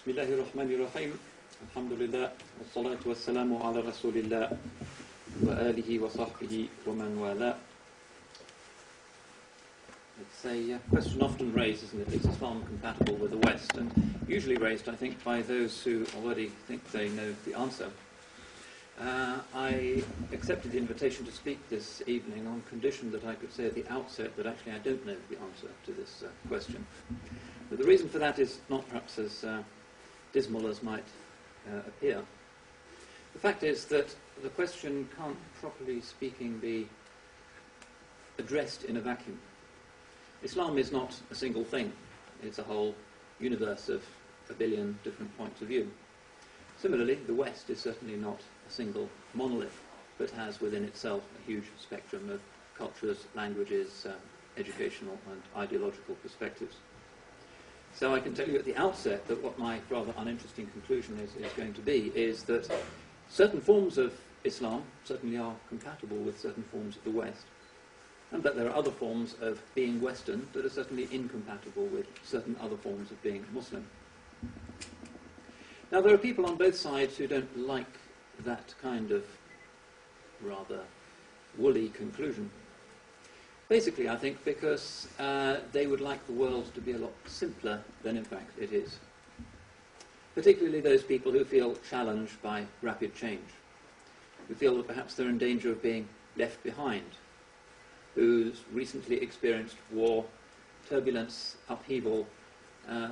Bismillahirrahmanirrahim. Alhamdulillah. Wassalatu wassalamu ala rasulillah wa alihi wa sahbihi wa man wala. It's a question often raised, isn't it? Is Islam compatible with the West? And usually raised, I think, by those who already think they know the answer. I accepted the invitation to speak this evening on condition that I could say at the outset that actually I don't know the answer to this question. But the reason for that is not perhaps as dismal as might appear. The fact is that the question can't, properly speaking, be addressed in a vacuum. Islam is not a single thing. It's a whole universe of a billion different points of view. Similarly, the West is certainly not a single monolith, but has within itself a huge spectrum of cultures, languages, educational and ideological perspectives. So I can tell you at the outset that what my rather uninteresting conclusion is going to be is that certain forms of Islam certainly are compatible with certain forms of the West, and that there are other forms of being Western that are certainly incompatible with certain other forms of being Muslim. Now, there are people on both sides who don't like that kind of rather woolly conclusion. Basically, I think, because they would like the world to be a lot simpler than in fact it is. Particularly those people who feel challenged by rapid change, who feel that perhaps they're in danger of being left behind, who's recently experienced war, turbulence, upheaval,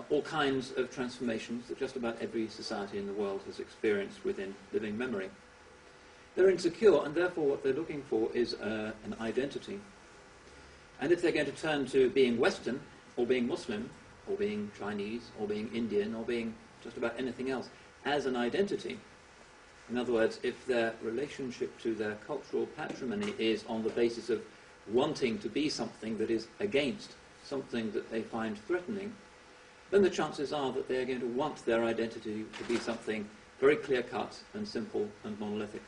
all kinds of transformations that just about every society in the world has experienced within living memory. They're insecure, and therefore what they're looking for is an identity. And if they're going to turn to being Western, or being Muslim, or being Chinese, or being Indian, or being just about anything else, as an identity, in other words, if their relationship to their cultural patrimony is on the basis of wanting to be something that is against something that they find threatening, then the chances are that they are going to want their identity to be something very clear-cut and simple and monolithic.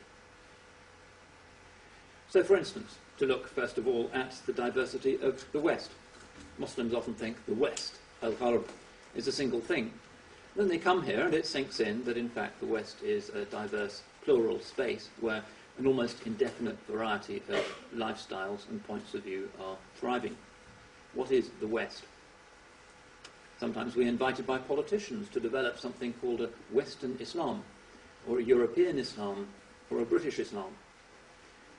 So, for instance, to look first of all at the diversity of the West. Muslims often think the West, al-Gharb, is a single thing. Then they come here and it sinks in that in fact the West is a diverse, plural space where an almost indefinite variety of lifestyles and points of view are thriving. What is the West? Sometimes we're invited by politicians to develop something called a Western Islam, or a European Islam, or a British Islam.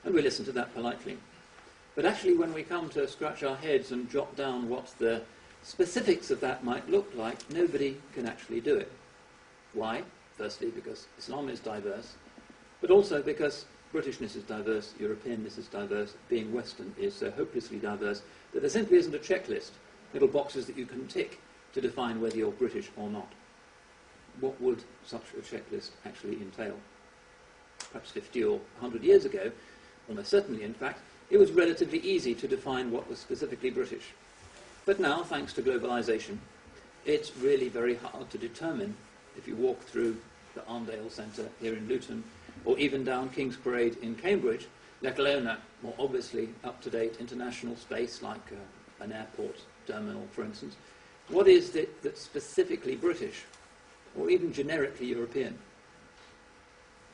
And we listen to that politely. But actually when we come to scratch our heads and jot down what the specifics of that might look like, nobody can actually do it. Why? Firstly, because Islam is diverse, but also because Britishness is diverse, Europeanness is diverse, being Western is so hopelessly diverse that there simply isn't a checklist, little boxes that you can tick to define whether you're British or not. What would such a checklist actually entail? Perhaps 50 or 100 years ago, almost certainly in fact, it was relatively easy to define what was specifically British. But now, thanks to globalization, it's really very hard to determine. If you walk through the Arndale Centre here in Luton, or even down King's Parade in Cambridge, let alone a more obviously up-to-date international space like an airport terminal, for instance, what is it that's specifically British, or even generically European?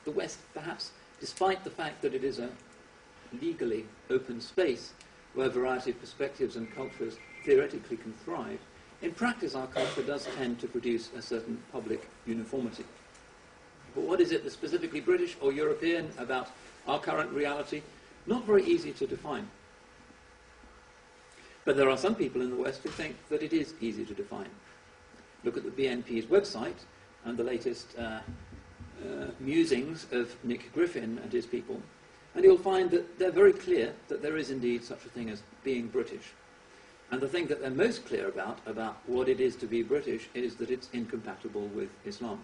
The West, perhaps, despite the fact that it is a legally open space where a variety of perspectives and cultures theoretically can thrive, in practice our culture does tend to produce a certain public uniformity. But what is it that's specifically British or European about our current reality? Not very easy to define. But there are some people in the West who think that it is easy to define. Look at the BNP's website and the latest musings of Nick Griffin and his people, and you'll find that they're very clear that there is indeed such a thing as being British. And the thing that they're most clear about what it is to be British is that it's incompatible with Islam.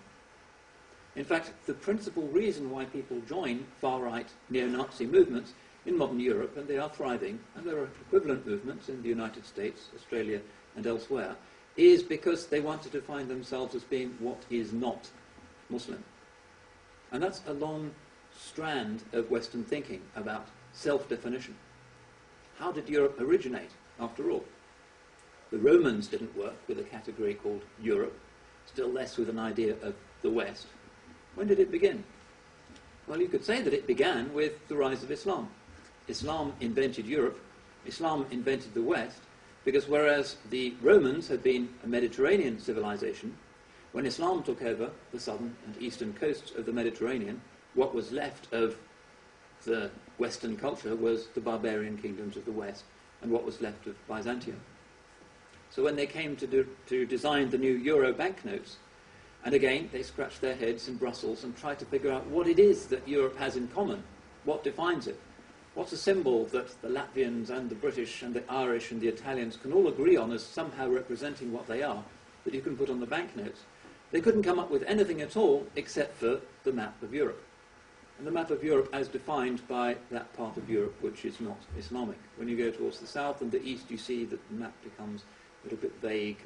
In fact, the principal reason why people join far-right neo-Nazi movements in modern Europe, and they are thriving, and there are equivalent movements in the United States, Australia, and elsewhere, is because they want to define themselves as being what is not Muslim. And that's a long strand of Western thinking about self-definition. How did Europe originate, after all? The Romans didn't work with a category called Europe. still less with an idea of the West. When did it begin? Well, you could say that it began with the rise of Islam. Islam invented Europe, Islam invented the West, because whereas the Romans had been a Mediterranean civilization, when Islam took over the southern and eastern coasts of the Mediterranean, what was left of the Western culture was the barbarian kingdoms of the West and what was left of Byzantium. So when they came to design the new euro banknotes, and again they scratched their heads in Brussels and tried to figure out what it is that Europe has in common, what defines it. What's a symbol that the Latvians and the British and the Irish and the Italians can all agree on as somehow representing what they are, that you can put on the banknotes? They couldn't come up with anything at all except for the map of Europe. And the map of Europe as defined by that part of Europe which is not Islamic. When you go towards the south and the east, you see that the map becomes a little bit vague